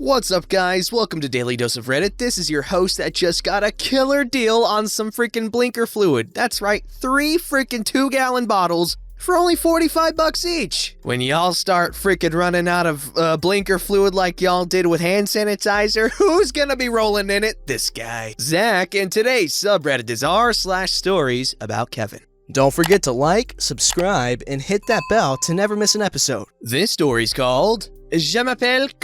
What's up, guys? Welcome to Daily Dose of Reddit. This is your host that just got a killer deal on some freaking blinker fluid. That's right, 3 freaking 2-gallon bottles for only 45 bucks each. When y'all start freaking running out of blinker fluid like y'all did with hand sanitizer, who's gonna be rolling in it? This guy, Zach, and today's subreddit is r/StoriesAboutKevin. Don't forget to like, subscribe, and hit that bell to never miss an episode. This story's called Jemma Fat,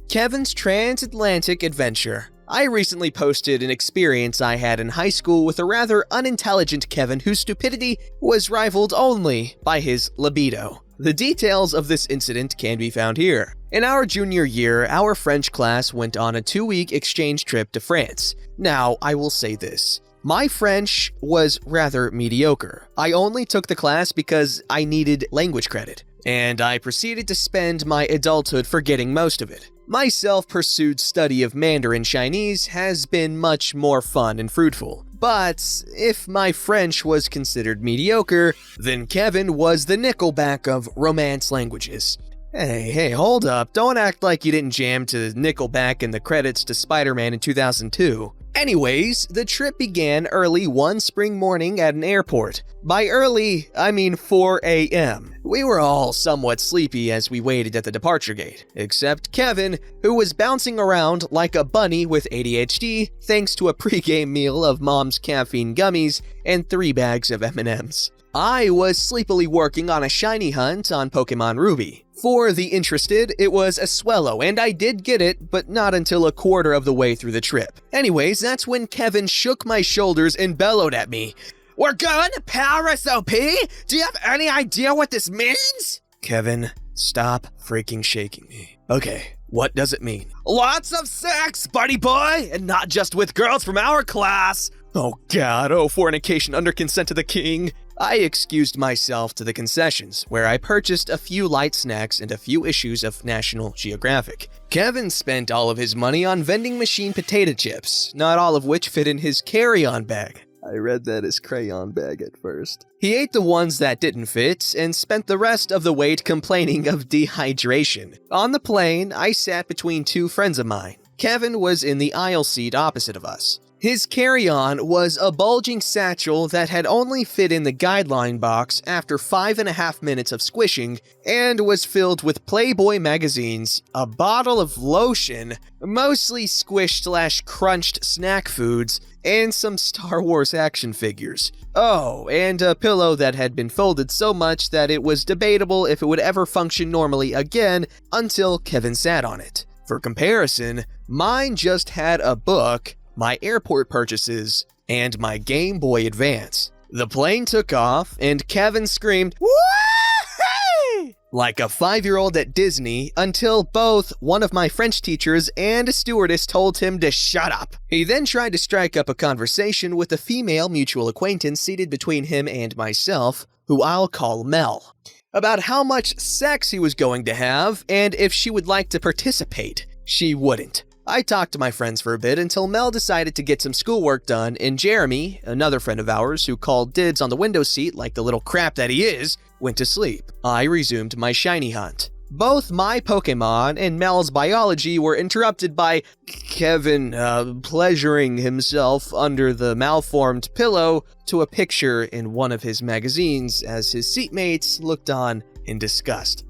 Kevin's Transatlantic Adventure. I recently posted an experience I had in high school with a rather unintelligent Kevin whose stupidity was rivaled only by his libido. The details of this incident can be found here. In our junior year, our French class went on a 2-week exchange trip to France. Now, I will say this. My French was rather mediocre. I only took the class because I needed language credit, and I proceeded to spend my adulthood forgetting most of it. My self-pursued study of Mandarin Chinese has been much more fun and fruitful. But if my French was considered mediocre, then Kevin was the Nickelback of Romance languages. Hey, hold up. Don't act like you didn't jam to Nickelback in the credits to Spider-Man in 2002. Anyways, the trip began early one spring morning at an airport. By early, I mean 4 a.m. We were all somewhat sleepy as we waited at the departure gate, except Kevin, who was bouncing around like a bunny with ADHD thanks to a pregame meal of Mom's caffeine gummies and 3 bags of M&Ms. I was sleepily working on a shiny hunt on Pokemon Ruby. For the interested, it was a Swellow, and I did get it, but not until a quarter of the way through the trip. Anyways, that's when Kevin shook my shoulders and bellowed at me. "We're going to Paris, OP? Do you have any idea what this means?" Kevin, stop freaking shaking me. Okay, what does it mean? "Lots of sex, buddy boy, and not just with girls from our class." Oh god, fornication under consent of the king. I excused myself to the concessions, where I purchased a few light snacks and a few issues of National Geographic. Kevin spent all of his money on vending machine potato chips, not all of which fit in his carry-on bag. I read that as crayon bag at first. He ate the ones that didn't fit and spent the rest of the wait complaining of dehydration. On the plane, I sat between 2 friends of mine. Kevin was in the aisle seat opposite of us. His carry-on was a bulging satchel that had only fit in the guideline box after 5.5 minutes of squishing and was filled with Playboy magazines, a bottle of lotion, mostly squished/crunched snack foods, and some Star Wars action figures. Oh, and a pillow that had been folded so much that it was debatable if it would ever function normally again until Kevin sat on it. For comparison, mine just had a book, my airport purchases, and my Game Boy Advance. The plane took off, and Kevin screamed, "Woo-hoo!" like a 5-year-old at Disney until both one of my French teachers and a stewardess told him to shut up. He then tried to strike up a conversation with a female mutual acquaintance seated between him and myself, who I'll call Mel, about how much sex he was going to have and if she would like to participate. She wouldn't. I talked to my friends for a bit until Mel decided to get some schoolwork done, and Jeremy, another friend of ours who called dibs on the window seat like the little crap that he is, went to sleep. I resumed my shiny hunt. Both my Pokemon and Mel's biology were interrupted by Kevin pleasuring himself under the malformed pillow to a picture in one of his magazines as his seatmates looked on in disgust.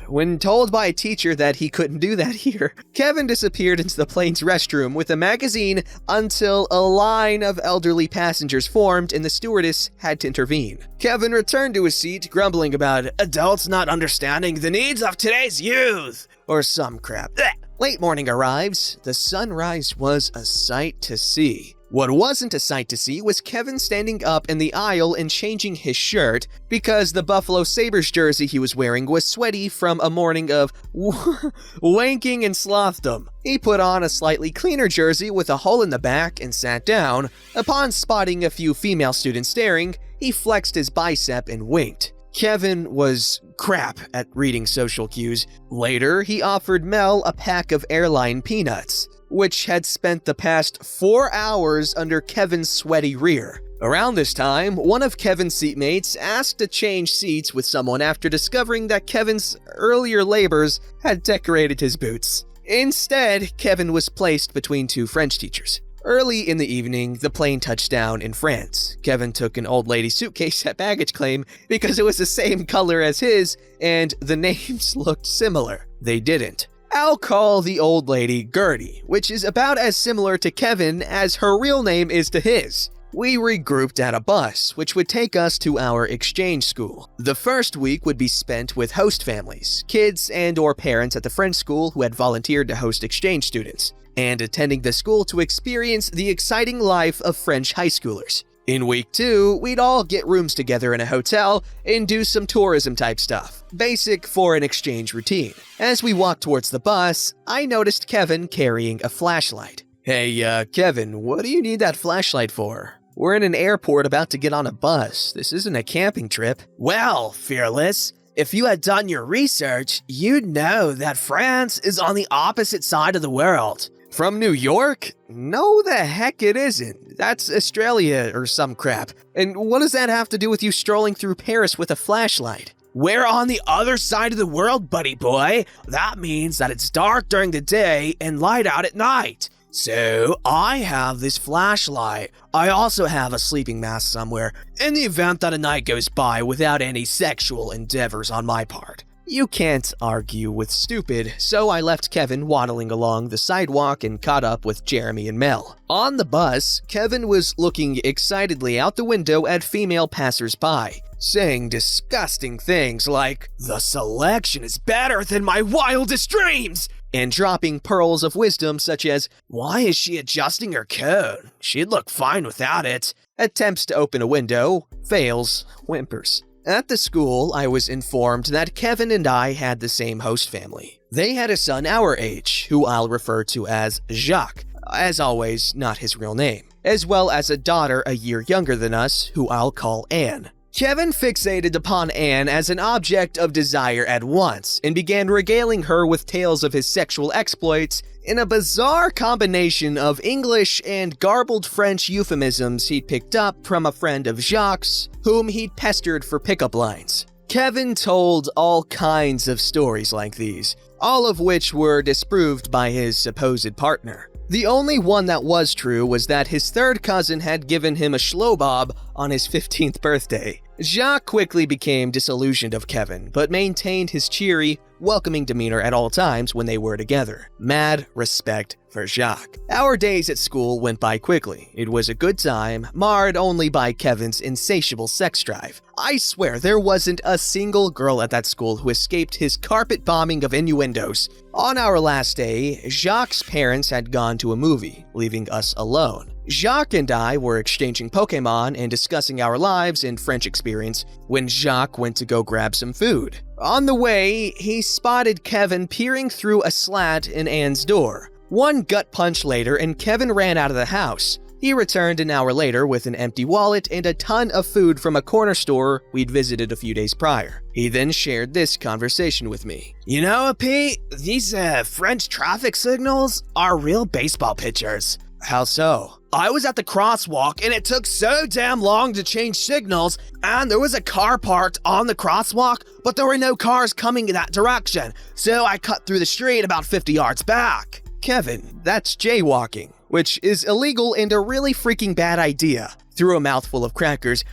When told by a teacher that he couldn't do that here, Kevin disappeared into the plane's restroom with a magazine until a line of elderly passengers formed and the stewardess had to intervene. Kevin returned to his seat, grumbling about adults not understanding the needs of today's youth, or some crap. Late morning arrives. The sunrise was a sight to see. What wasn't a sight to see was Kevin standing up in the aisle and changing his shirt because the Buffalo Sabres jersey he was wearing was sweaty from a morning of wanking and slothdom. He put on a slightly cleaner jersey with a hole in the back and sat down. Upon spotting a few female students staring, he flexed his bicep and winked. Kevin was crap at reading social cues. Later, he offered Mel a pack of airline peanuts, which had spent the past 4 hours under Kevin's sweaty rear. Around this time, one of Kevin's seatmates asked to change seats with someone after discovering that Kevin's earlier labors had decorated his boots. Instead, Kevin was placed between two French teachers. Early in the evening, the plane touched down in France. Kevin took an old lady's suitcase at baggage claim because it was the same color as his and the names looked similar. They didn't. I'll call the old lady Gertie, which is about as similar to Kevin as her real name is to his. We regrouped at a bus, which would take us to our exchange school. The first week would be spent with host families, kids and/or parents at the French school who had volunteered to host exchange students, and attending the school to experience the exciting life of French high schoolers. In week 2, we'd all get rooms together in a hotel and do some tourism type stuff, basic for an exchange routine. As we walked towards the bus, I noticed Kevin carrying a flashlight. Hey, Kevin, what do you need that flashlight for? We're in an airport about to get on a bus. This isn't a camping trip. Well, Fearless, if you had done your research, you'd know that France is on the opposite side of the world. From New York? No, the heck it isn't. That's Australia or some crap. And what does that have to do with you strolling through Paris with a flashlight? We're on the other side of the world, buddy boy. That means that it's dark during the day and light out at night. So, I have this flashlight. I also have a sleeping mask somewhere, in the event that a night goes by without any sexual endeavors on my part. You can't argue with stupid, so I left Kevin waddling along the sidewalk and caught up with Jeremy and Mel. On the bus, Kevin was looking excitedly out the window at female passers-by, saying disgusting things like, "The selection is better than my wildest dreams!" and dropping pearls of wisdom such as, "Why is she adjusting her coat? She'd look fine without it." Attempts to open a window, fails, whimpers. At the school, I was informed that Kevin and I had the same host family. They had a son our age, who I'll refer to as Jacques, as always, not his real name, as well as a daughter a year younger than us, who I'll call Anne. Kevin fixated upon Anne as an object of desire at once and began regaling her with tales of his sexual exploits in a bizarre combination of English and garbled French euphemisms he'd picked up from a friend of Jacques, whom he'd pestered for pickup lines. Kevin told all kinds of stories like these, all of which were disproved by his supposed partner. The only one that was true was that his third cousin had given him a schlobob on his 15th birthday. Jacques quickly became disillusioned of Kevin, but maintained his cheery, welcoming demeanor at all times when they were together. Mad respect for Jacques. Our days at school went by quickly. It was a good time, marred only by Kevin's insatiable sex drive. I swear there wasn't a single girl at that school who escaped his carpet bombing of innuendos. On our last day, Jacques' parents had gone to a movie, leaving us alone. Jacques and I were exchanging Pokemon and discussing our lives and French experience when Jacques went to go grab some food. On the way, he spotted Kevin peering through a slat in Anne's door. One gut punch later and Kevin ran out of the house. He returned an hour later with an empty wallet and a ton of food from a corner store we'd visited a few days prior. He then shared this conversation with me. "You know, Pete, these French traffic signals are real baseball pitchers." "How so?" "I was at the crosswalk and it took so damn long to change signals, and there was a car parked on the crosswalk, but there were no cars coming in that direction, so I cut through the street about 50 yards back." "Kevin, that's jaywalking, which is illegal and a really freaking bad idea." Through a mouthful of crackers.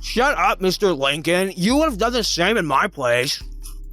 "Shut up, Mr. Lincoln. You would have done the same in my place."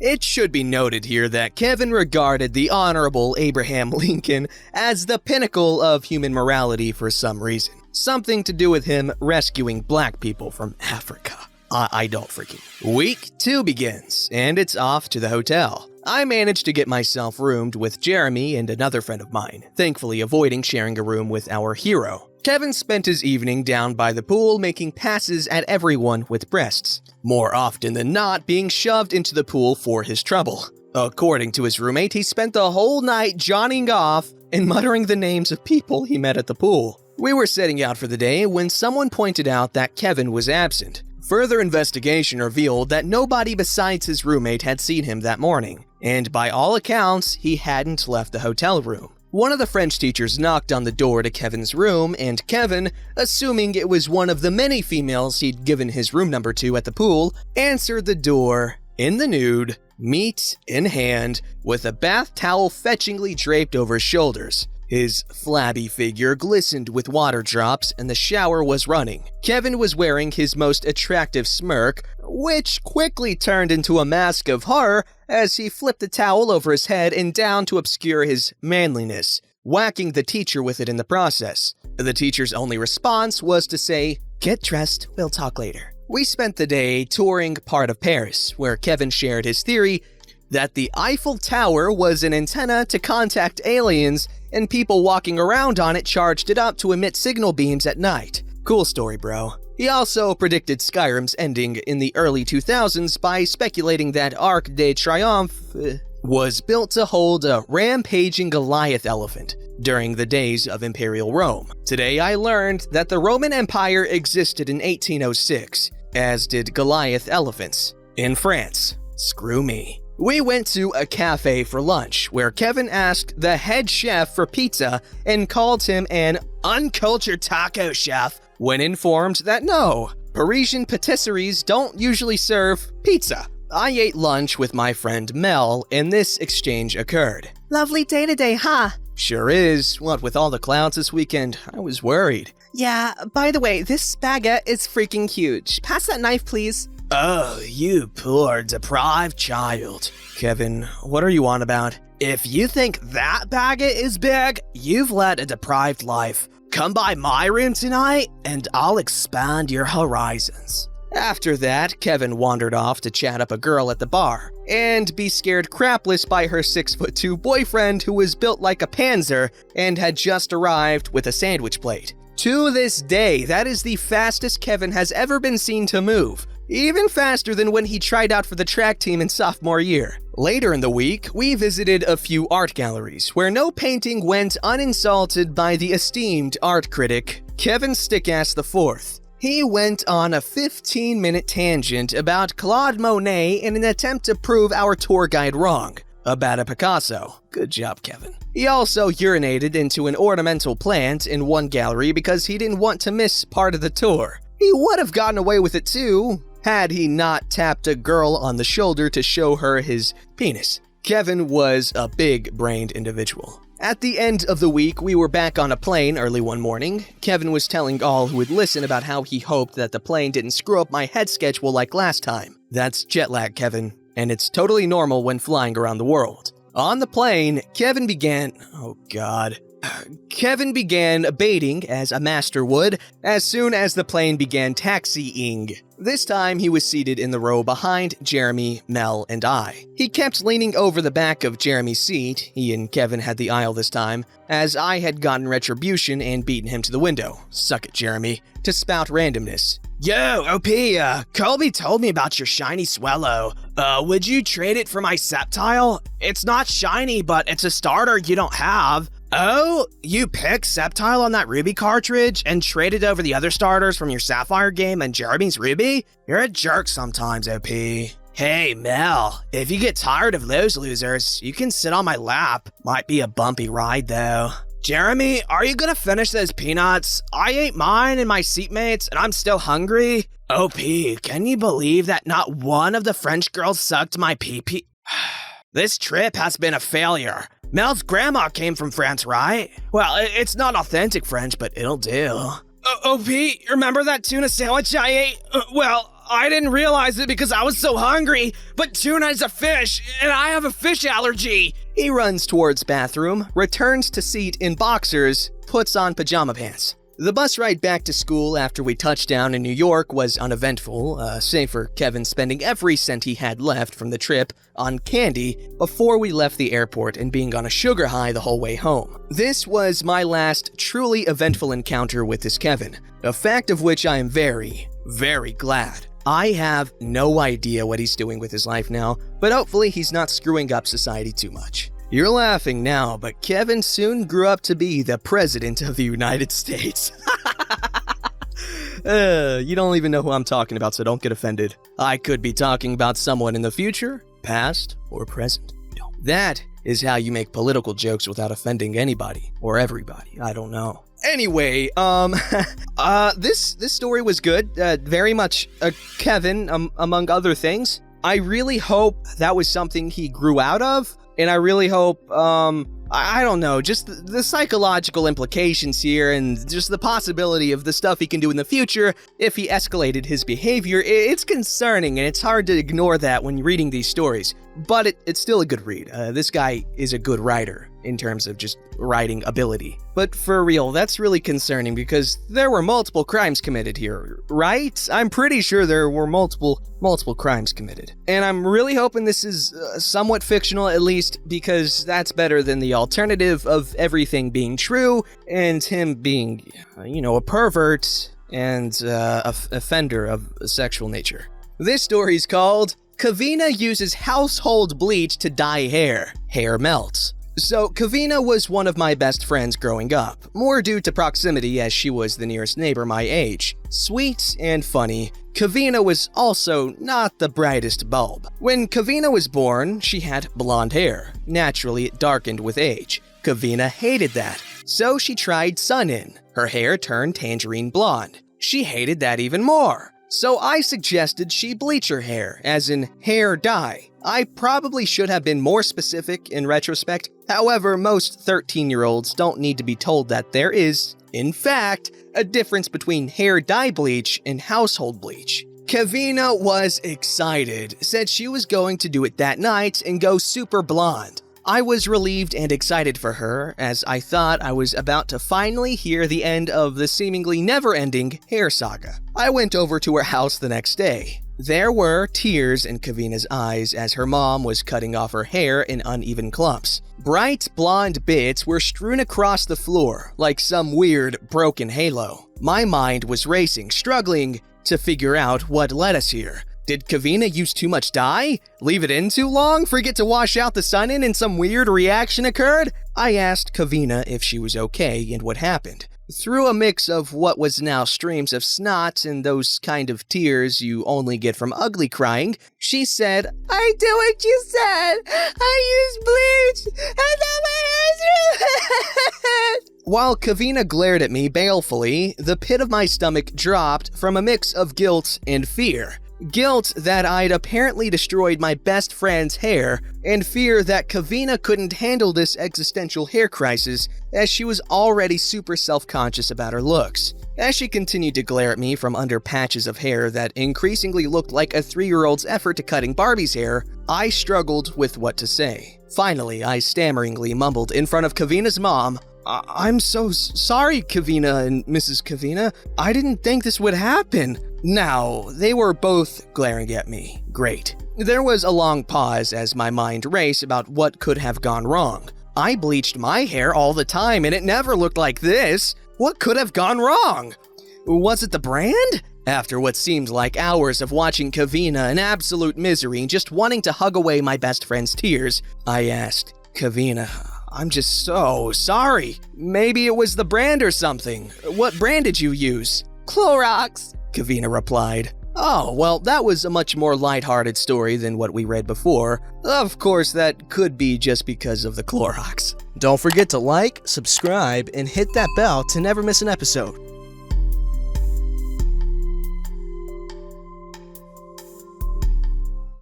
It should be noted here that Kevin regarded the Honorable Abraham Lincoln as the pinnacle of human morality for some reason. Something to do with him rescuing black people from Africa. I don't freaking. Week 2 begins, and it's off to the hotel. I managed to get myself roomed with Jeremy and another friend of mine, thankfully avoiding sharing a room with our hero. Kevin spent his evening down by the pool making passes at everyone with breasts, more often than not being shoved into the pool for his trouble. According to his roommate, he spent the whole night johnnying off and muttering the names of people he met at the pool. We were setting out for the day when someone pointed out that Kevin was absent. Further investigation revealed that nobody besides his roommate had seen him that morning, and by all accounts, he hadn't left the hotel room. One of the French teachers knocked on the door to Kevin's room, and Kevin, assuming it was one of the many females he'd given his room number to at the pool, answered the door in the nude, meat in hand, with a bath towel fetchingly draped over his shoulders. His flabby figure glistened with water drops and the shower was running. Kevin was wearing his most attractive smirk, which quickly turned into a mask of horror as he flipped the towel over his head and down to obscure his manliness, whacking the teacher with it in the process. The teacher's only response was to say, "Get dressed, we'll talk later." We spent the day touring part of Paris, where Kevin shared his theory that the Eiffel Tower was an antenna to contact aliens and people walking around on it charged it up to emit signal beams at night. Cool story, bro. He also predicted Skyrim's ending in the early 2000s by speculating that Arc de Triomphe was built to hold a rampaging Goliath elephant during the days of Imperial Rome. Today I learned that the Roman Empire existed in 1806, as did Goliath elephants in France. Screw me. We went to a cafe for lunch, where Kevin asked the head chef for pizza and called him an uncultured taco chef when informed that no, Parisian patisseries don't usually serve pizza. I ate lunch with my friend Mel, and this exchange occurred. "Lovely day today, huh?" "Sure is. What with all the clouds this weekend, I was worried." "Yeah, by the way, this baguette is freaking huge. Pass that knife, please." Oh, you poor deprived child. "Kevin, what are you on about?" If you think that baguette is big, you've led a deprived life. Come by my room tonight, and I'll expand your horizons. After that, Kevin wandered off to chat up a girl at the bar, and be scared crapless by her 6'2" boyfriend who was built like a panzer and had just arrived with a sandwich plate. To this day, that is the fastest Kevin has ever been seen to move. Even faster than when he tried out for the track team in sophomore year. Later in the week, we visited a few art galleries where no painting went uninsulted by the esteemed art critic, Kevin Stickass IV. He went on a 15-minute tangent about Claude Monet in an attempt to prove our tour guide wrong about a Picasso. Good job, Kevin. He also urinated into an ornamental plant in one gallery because he didn't want to miss part of the tour. He would have gotten away with it too, had he not tapped a girl on the shoulder to show her his penis. Kevin was a big-brained individual. At the end of the week, we were back on a plane early one morning. Kevin was telling all who would listen about how he hoped that the plane didn't screw up my head schedule like last time. That's jet lag, Kevin, and it's totally normal when flying around the world. On the plane, Kevin began baiting as a master would as soon as the plane began taxiing. This time he was seated in the row behind Jeremy, Mel, and I. He kept leaning over the back of Jeremy's seat, he and Kevin had the aisle this time, as I had gotten retribution and beaten him to the window. Suck it, Jeremy, to spout randomness. Yo, OP, Colby told me about your shiny Swellow. Would you trade it for my Sceptile? It's not shiny, but it's a starter you don't have. Oh, you picked Sceptile on that Ruby cartridge and traded over the other starters from your Sapphire game and Jeremy's Ruby? You're a jerk sometimes, OP. Hey, Mel, if you get tired of those losers, you can sit on my lap. Might be a bumpy ride, though. Jeremy, are you gonna finish those peanuts? I ate mine and my seatmates, and I'm still hungry. OP, can you believe that not one of the French girls sucked my pee-pee? This trip has been a failure. Mel's grandma came from France, right? Well, it's not authentic French, but it'll do. OP, remember that tuna sandwich I ate? Well, I didn't realize it because I was so hungry, but tuna is a fish, and I have a fish allergy. He runs towards bathroom, returns to seat in boxers, puts on pajama pants. The bus ride back to school after we touched down in New York was uneventful, save for Kevin spending every cent he had left from the trip on candy before we left the airport and being on a sugar high the whole way home. This was my last truly eventful encounter with this Kevin, a fact of which I am very, very glad. I have no idea what he's doing with his life now, but hopefully he's not screwing up society too much. You're laughing now, but Kevin soon grew up to be the President of the United States. You don't even know who I'm talking about, so don't get offended. I could be talking about someone in the future, past, or present. That is how you make political jokes without offending anybody, or everybody, I don't know. Anyway, this story was good, very much a Kevin, among other things. I really hope that was something he grew out of, and I really hope, I don't know, just the psychological implications here and just the possibility of the stuff he can do in the future if he escalated his behavior. It's concerning, and it's hard to ignore that when reading these stories, but it's still a good read. This guy is a good writer in terms of just writing ability. But for real, that's really concerning because there were multiple crimes committed here, right? I'm pretty sure there were multiple crimes committed. And I'm really hoping this is somewhat fictional, at least, because that's better than the alternative of everything being true and him being, a pervert and a offender of a sexual nature. This story's called Kavina Uses Household Bleach to Dye Hair. Hair Melts. So, Kavina was one of my best friends growing up, more due to proximity as she was the nearest neighbor my age. Sweet and funny, Kavina was also not the brightest bulb. When Kavina was born, she had blonde hair. Naturally, it darkened with age. Kavina hated that, so she tried Sun-In. Her hair turned tangerine blonde. She hated that even more. So I suggested she bleach her hair, as in hair dye. I probably should have been more specific in retrospect. However, most 13-year-olds don't need to be told that there is, in fact, a difference between hair dye bleach and household bleach. Kavina was excited, said she was going to do it that night and go super blonde. I was relieved and excited for her, as I thought I was about to finally hear the end of the seemingly never-ending hair saga. I went over to her house the next day. There were tears in Kavina's eyes as her mom was cutting off her hair in uneven clumps. Bright blonde bits were strewn across the floor like some weird broken halo. My mind was racing, struggling to figure out what led us here. Did Kavina use too much dye? Leave it in too long? Forget to wash out the Sun-In and some weird reaction occurred? I asked Kavina if she was okay and what happened. Through a mix of what was now streams of snot and those kind of tears you only get from ugly crying, she said, "I do what you said. I used bleach, and now my hair's red." While Kavina glared at me balefully, the pit of my stomach dropped from a mix of guilt and fear. Guilt that I'd apparently destroyed my best friend's hair, and fear that Kavina couldn't handle this existential hair crisis as she was already super self-conscious about her looks. As she continued to glare at me from under patches of hair that increasingly looked like a 3-year-old's effort to cutting Barbie's hair, I struggled with what to say. Finally, I stammeringly mumbled in front of Kavina's mom, "I'm so sorry, Kavina and Mrs. Kavina. I didn't think this would happen." Now, they were both glaring at me. Great. There was a long pause as my mind raced about what could have gone wrong. I bleached my hair all the time and it never looked like this. What could have gone wrong? Was it the brand? After what seemed like hours of watching Kavina in absolute misery and just wanting to hug away my best friend's tears, I asked, "Kavina, I'm just so sorry. Maybe it was the brand or something. What brand did you use?" "Clorox," Kavina replied. Oh, well, that was a much more lighthearted story than what we read before. Of course, that could be just because of the Clorox. Don't forget to like, subscribe, and hit that bell to never miss an episode.